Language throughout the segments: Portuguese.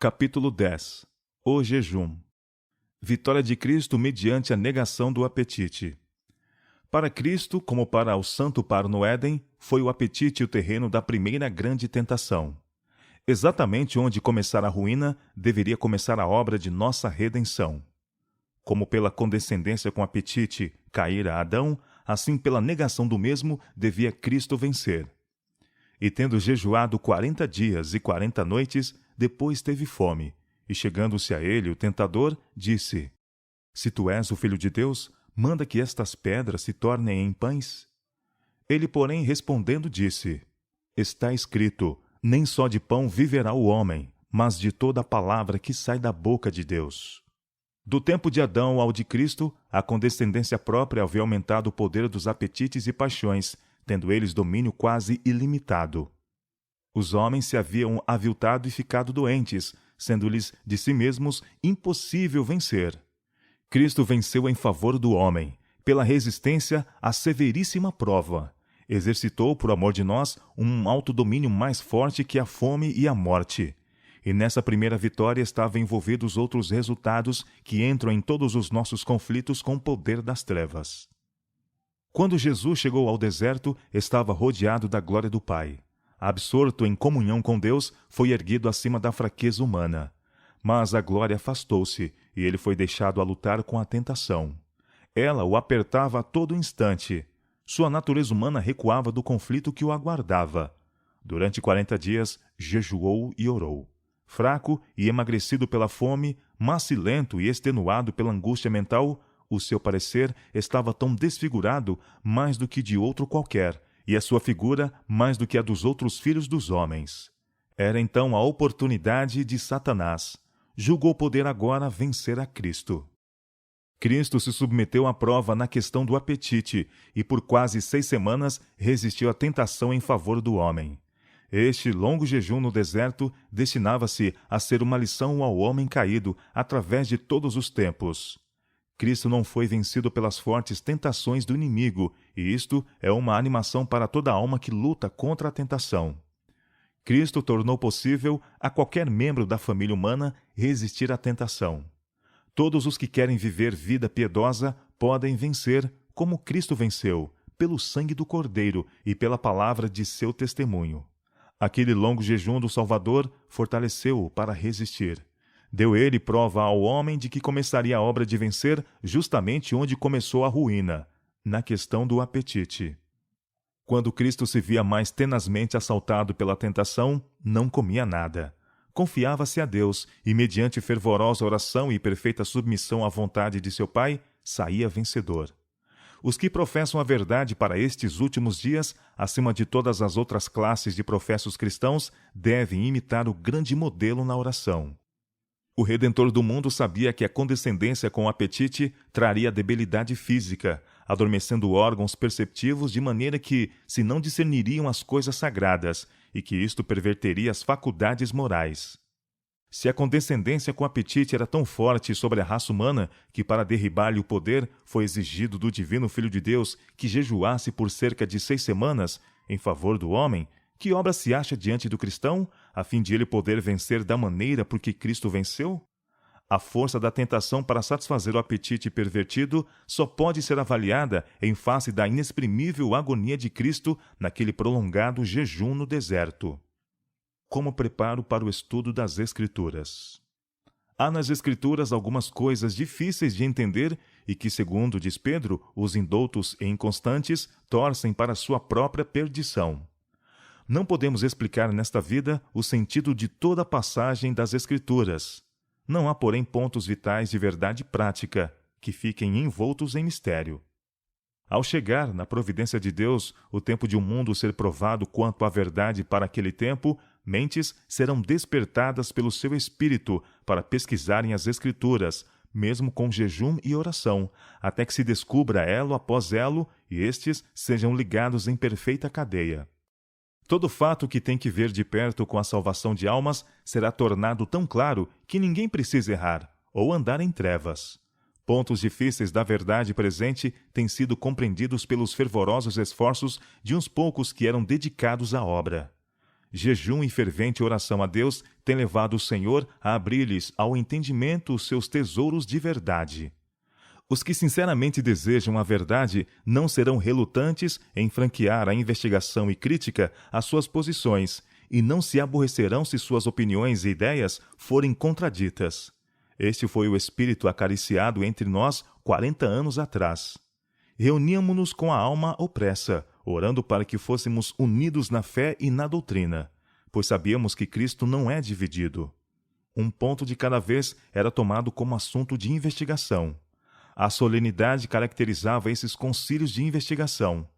Capítulo 10. O jejum. Vitória de Cristo mediante a negação do apetite. Para Cristo, como para o santo paro no Éden, foi o apetite o terreno da primeira grande tentação. Exatamente onde começar a ruína, deveria começar a obra de nossa redenção. Como pela condescendência com o apetite caíra Adão, assim pela negação do mesmo devia Cristo vencer. E tendo jejuado 40 dias e 40 noites, depois teve fome, e chegando-se a ele o tentador, disse: Se tu és o Filho de Deus, manda que estas pedras se tornem em pães. Ele, porém, respondendo, disse: Está escrito, nem só de pão viverá o homem, mas de toda a palavra que sai da boca de Deus. Do tempo de Adão ao de Cristo, a condescendência própria havia aumentado o poder dos apetites e paixões, tendo eles domínio quase ilimitado. Os homens se haviam aviltado e ficado doentes, sendo-lhes de si mesmos impossível vencer. Cristo venceu em favor do homem, pela resistência à severíssima prova. Exercitou, por amor de nós, um autodomínio mais forte que a fome e a morte. E nessa primeira vitória estavam envolvidos outros resultados que entram em todos os nossos conflitos com o poder das trevas. Quando Jesus chegou ao deserto, estava rodeado da glória do Pai. Absorto em comunhão com Deus, foi erguido acima da fraqueza humana. Mas a glória afastou-se, e ele foi deixado a lutar com a tentação. Ela o apertava a todo instante. Sua natureza humana recuava do conflito que o aguardava. Durante 40 dias, jejuou e orou. Fraco e emagrecido pela fome, macilento e extenuado pela angústia mental, o seu parecer estava tão desfigurado mais do que de outro qualquer, e a sua figura mais do que a dos outros filhos dos homens. Era então a oportunidade de Satanás. Julgou poder agora vencer a Cristo. Cristo se submeteu à prova na questão do apetite e por quase 6 semanas resistiu à tentação em favor do homem. Este longo jejum no deserto destinava-se a ser uma lição ao homem caído através de todos os tempos. Cristo não foi vencido pelas fortes tentações do inimigo, e isto é uma animação para toda alma que luta contra a tentação. Cristo tornou possível a qualquer membro da família humana resistir à tentação. Todos os que querem viver vida piedosa podem vencer, como Cristo venceu, pelo sangue do Cordeiro e pela palavra de seu testemunho. Aquele longo jejum do Salvador fortaleceu-o para resistir. Deu ele prova ao homem de que começaria a obra de vencer justamente onde começou a ruína, na questão do apetite. Quando Cristo se via mais tenazmente assaltado pela tentação, não comia nada. Confiava-se a Deus e, mediante fervorosa oração e perfeita submissão à vontade de seu Pai, saía vencedor. Os que professam a verdade para estes últimos dias, acima de todas as outras classes de professos cristãos, devem imitar o grande modelo na oração. O Redentor do mundo sabia que a condescendência com o apetite traria debilidade física, adormecendo órgãos perceptivos de maneira que se não discerniriam as coisas sagradas, e que isto perverteria as faculdades morais. Se a condescendência com o apetite era tão forte sobre a raça humana que para derribar-lhe o poder foi exigido do divino Filho de Deus que jejuasse por cerca de 6 semanas em favor do homem, que obra se acha diante do cristão, a fim de ele poder vencer da maneira por que Cristo venceu? A força da tentação para satisfazer o apetite pervertido só pode ser avaliada em face da inexprimível agonia de Cristo naquele prolongado jejum no deserto. Como preparo para o estudo das Escrituras? Há nas Escrituras algumas coisas difíceis de entender e que, segundo diz Pedro, os indoutos e inconstantes torcem para sua própria perdição. Não podemos explicar nesta vida o sentido de toda a passagem das Escrituras. Não há, porém, pontos vitais de verdade prática que fiquem envoltos em mistério. Ao chegar, na providência de Deus, o tempo de um mundo ser provado quanto à verdade para aquele tempo, mentes serão despertadas pelo seu espírito para pesquisarem as Escrituras, mesmo com jejum e oração, até que se descubra elo após elo e estes sejam ligados em perfeita cadeia. Todo fato que tem que ver de perto com a salvação de almas será tornado tão claro que ninguém precisa errar ou andar em trevas. Pontos difíceis da verdade presente têm sido compreendidos pelos fervorosos esforços de uns poucos que eram dedicados à obra. Jejum e fervente oração a Deus têm levado o Senhor a abrir-lhes ao entendimento os seus tesouros de verdade. Os que sinceramente desejam a verdade não serão relutantes em franquear a investigação e crítica às suas posições, e não se aborrecerão se suas opiniões e ideias forem contraditas. Este foi o espírito acariciado entre nós 40 anos atrás. Reuníamo-nos com a alma opressa, orando para que fôssemos unidos na fé e na doutrina, pois sabíamos que Cristo não é dividido. Um ponto de cada vez era tomado como assunto de investigação. A solenidade caracterizava esses concílios de investigação.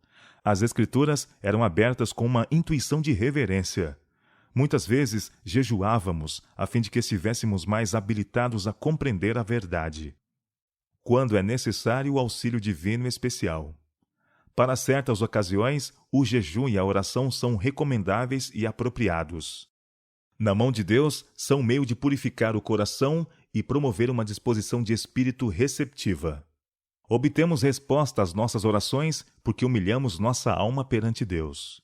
As Escrituras eram abertas com uma intuição de reverência. Muitas vezes jejuávamos, a fim de que estivéssemos mais habilitados a compreender a verdade. Quando é necessário o auxílio divino especial. Para certas ocasiões, o jejum e a oração são recomendáveis e apropriados. Na mão de Deus, são meio de purificar o coração e promover uma disposição de espírito receptiva. Obtemos resposta às nossas orações porque humilhamos nossa alma perante Deus.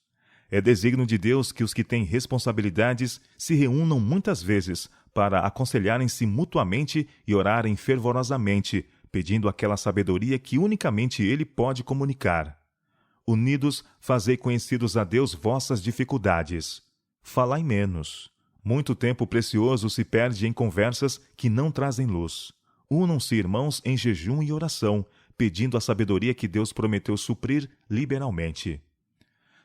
É desígnio de Deus que os que têm responsabilidades se reúnam muitas vezes para aconselharem-se mutuamente e orarem fervorosamente, pedindo aquela sabedoria que unicamente Ele pode comunicar. Unidos, fazei conhecidos a Deus vossas dificuldades. Falai menos. Muito tempo precioso se perde em conversas que não trazem luz. Unam-se, irmãos, em jejum e oração, pedindo a sabedoria que Deus prometeu suprir liberalmente.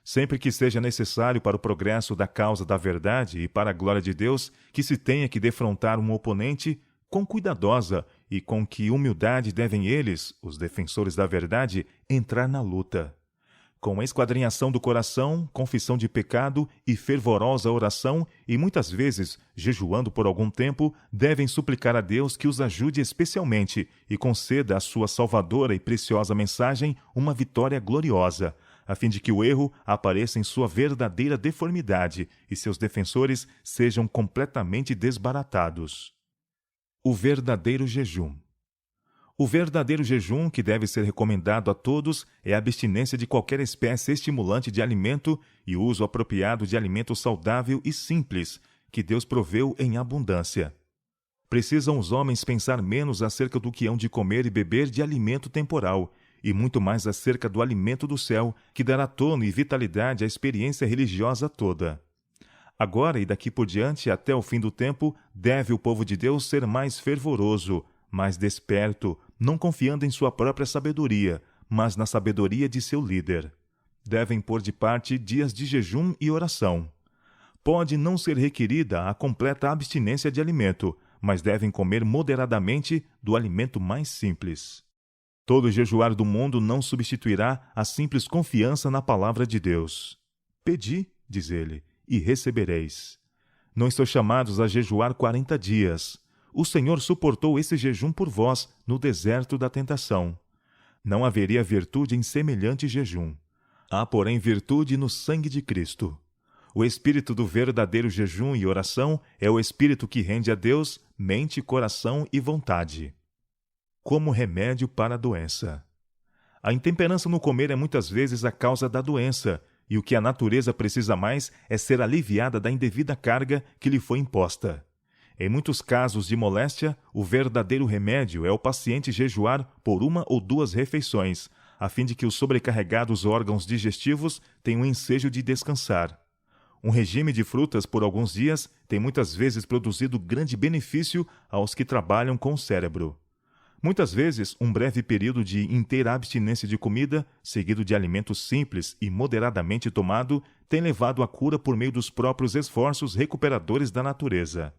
Sempre que seja necessário para o progresso da causa da verdade e para a glória de Deus que se tenha que defrontar um oponente, quão cuidadosa e com que humildade devem eles, os defensores da verdade, entrar na luta. Com a esquadrinhação do coração, confissão de pecado e fervorosa oração, e muitas vezes, jejuando por algum tempo, devem suplicar a Deus que os ajude especialmente e conceda à sua salvadora e preciosa mensagem uma vitória gloriosa, a fim de que o erro apareça em sua verdadeira deformidade e seus defensores sejam completamente desbaratados. O verdadeiro jejum. O verdadeiro jejum que deve ser recomendado a todos é a abstinência de qualquer espécie estimulante de alimento e o uso apropriado de alimento saudável e simples, que Deus proveu em abundância. Precisam os homens pensar menos acerca do que hão de comer e beber de alimento temporal, e muito mais acerca do alimento do céu, que dará tono e vitalidade à experiência religiosa toda. Agora e daqui por diante, até o fim do tempo, deve o povo de Deus ser mais fervoroso, mais desperto, não confiando em sua própria sabedoria, mas na sabedoria de seu líder. Devem pôr de parte dias de jejum e oração. Pode não ser requerida a completa abstinência de alimento, mas devem comer moderadamente do alimento mais simples. Todo jejuar do mundo não substituirá a simples confiança na palavra de Deus. Pedi, diz ele, e recebereis. Não estou chamados a jejuar 40 dias. O Senhor suportou esse jejum por vós no deserto da tentação. Não haveria virtude em semelhante jejum. Há, porém, virtude no sangue de Cristo. O espírito do verdadeiro jejum e oração é o espírito que rende a Deus mente, coração e vontade. Como remédio para a doença. A intemperança no comer é muitas vezes a causa da doença, e o que a natureza precisa mais é ser aliviada da indevida carga que lhe foi imposta. Em muitos casos de moléstia, o verdadeiro remédio é o paciente jejuar por 1 ou 2 refeições, a fim de que os sobrecarregados órgãos digestivos tenham ensejo de descansar. Um regime de frutas por alguns dias tem muitas vezes produzido grande benefício aos que trabalham com o cérebro. Muitas vezes, um breve período de inteira abstinência de comida, seguido de alimentos simples e moderadamente tomado, tem levado à cura por meio dos próprios esforços recuperadores da natureza.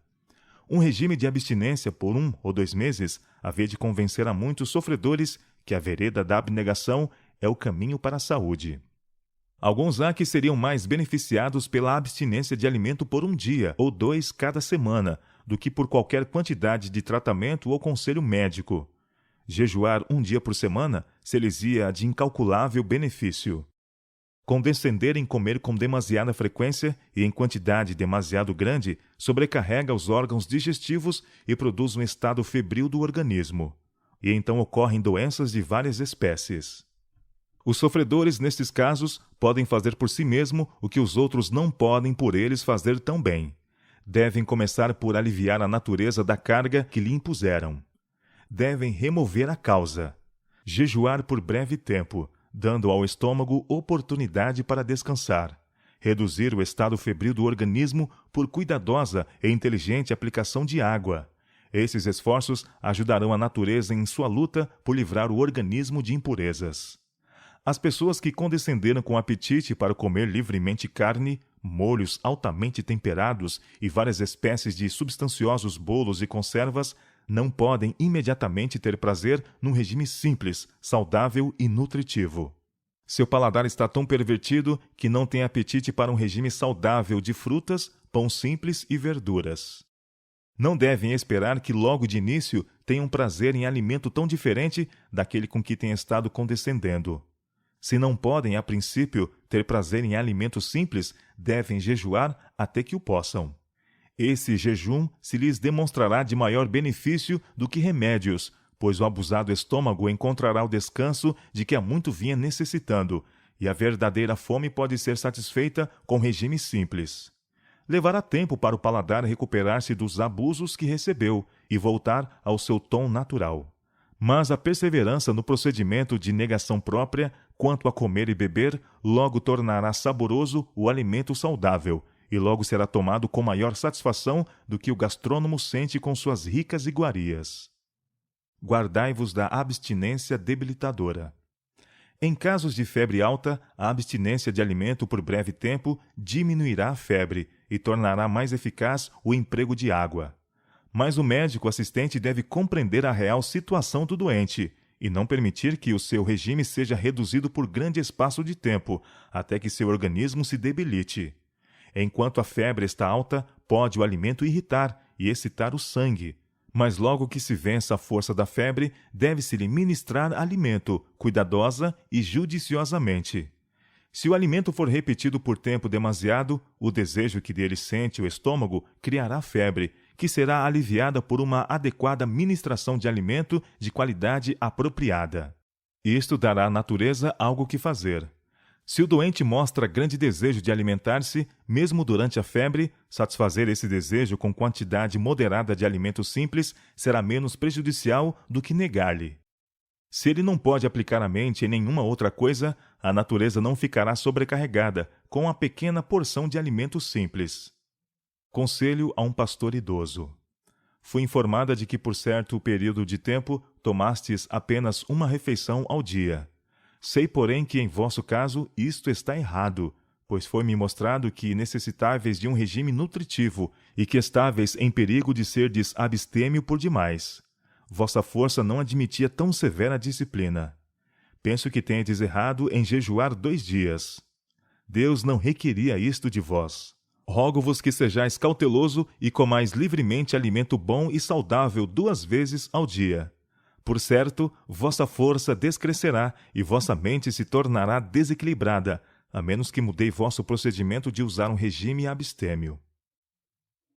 Um regime de abstinência por 1 ou 2 meses havia de convencer a muitos sofredores que a vereda da abnegação é o caminho para a saúde. Alguns há que seriam mais beneficiados pela abstinência de alimento por 1 dia ou 2 cada semana, do que por qualquer quantidade de tratamento ou conselho médico. Jejuar 1 dia por semana se lhes ia de incalculável benefício. Condescender em comer com demasiada frequência e em quantidade demasiado grande sobrecarrega os órgãos digestivos e produz um estado febril do organismo. E então ocorrem doenças de várias espécies. Os sofredores, nestes casos, podem fazer por si mesmo o que os outros não podem por eles fazer tão bem. Devem começar por aliviar a natureza da carga que lhe impuseram. Devem remover a causa. Jejuar por breve tempo, dando ao estômago oportunidade para descansar. Reduzir o estado febril do organismo por cuidadosa e inteligente aplicação de água. Esses esforços ajudarão a natureza em sua luta por livrar o organismo de impurezas. As pessoas que condescenderam com apetite para comer livremente carne, molhos altamente temperados e várias espécies de substanciosos bolos e conservas não podem imediatamente ter prazer num regime simples, saudável e nutritivo. Seu paladar está tão pervertido que não tem apetite para um regime saudável de frutas, pão simples e verduras. Não devem esperar que logo de início tenham prazer em alimento tão diferente daquele com que têm estado condescendendo. Se não podem, a princípio, ter prazer em alimento simples, devem jejuar até que o possam. Esse jejum se lhes demonstrará de maior benefício do que remédios, pois o abusado estômago encontrará o descanso de que há muito vinha necessitando, e a verdadeira fome pode ser satisfeita com regime simples. Levará tempo para o paladar recuperar-se dos abusos que recebeu e voltar ao seu tom natural. Mas a perseverança no procedimento de negação própria, quanto a comer e beber, logo tornará saboroso o alimento saudável, e logo será tomado com maior satisfação do que o gastrônomo sente com suas ricas iguarias. Guardai-vos da abstinência debilitadora. Em casos de febre alta, a abstinência de alimento por breve tempo diminuirá a febre e tornará mais eficaz o emprego de água. Mas o médico assistente deve compreender a real situação do doente e não permitir que o seu regime seja reduzido por grande espaço de tempo, até que seu organismo se debilite. Enquanto a febre está alta, pode o alimento irritar e excitar o sangue. Mas logo que se vença a força da febre, deve-se-lhe ministrar alimento, cuidadosa e judiciosamente. Se o alimento for repetido por tempo demasiado, o desejo que dele sente o estômago criará febre, que será aliviada por uma adequada ministração de alimento de qualidade apropriada. Isto dará à natureza algo que fazer. Se o doente mostra grande desejo de alimentar-se, mesmo durante a febre, satisfazer esse desejo com quantidade moderada de alimento simples será menos prejudicial do que negar-lhe. Se ele não pode aplicar a mente em nenhuma outra coisa, a natureza não ficará sobrecarregada com a pequena porção de alimento simples. Conselho a um pastor idoso. Fui informada de que por certo período de tempo tomastes apenas uma refeição ao dia. Sei, porém, que em vosso caso isto está errado, pois foi-me mostrado que necessitáveis de um regime nutritivo e que estáveis em perigo de serdes abstêmio por demais. Vossa força não admitia tão severa disciplina. Penso que tendes errado em jejuar 2 dias. Deus não requeria isto de vós. Rogo-vos que sejais cauteloso e comais livremente alimento bom e saudável 2 vezes ao dia. Por certo, vossa força descrescerá e vossa mente se tornará desequilibrada, a menos que mudei vosso procedimento de usar um regime abstêmio.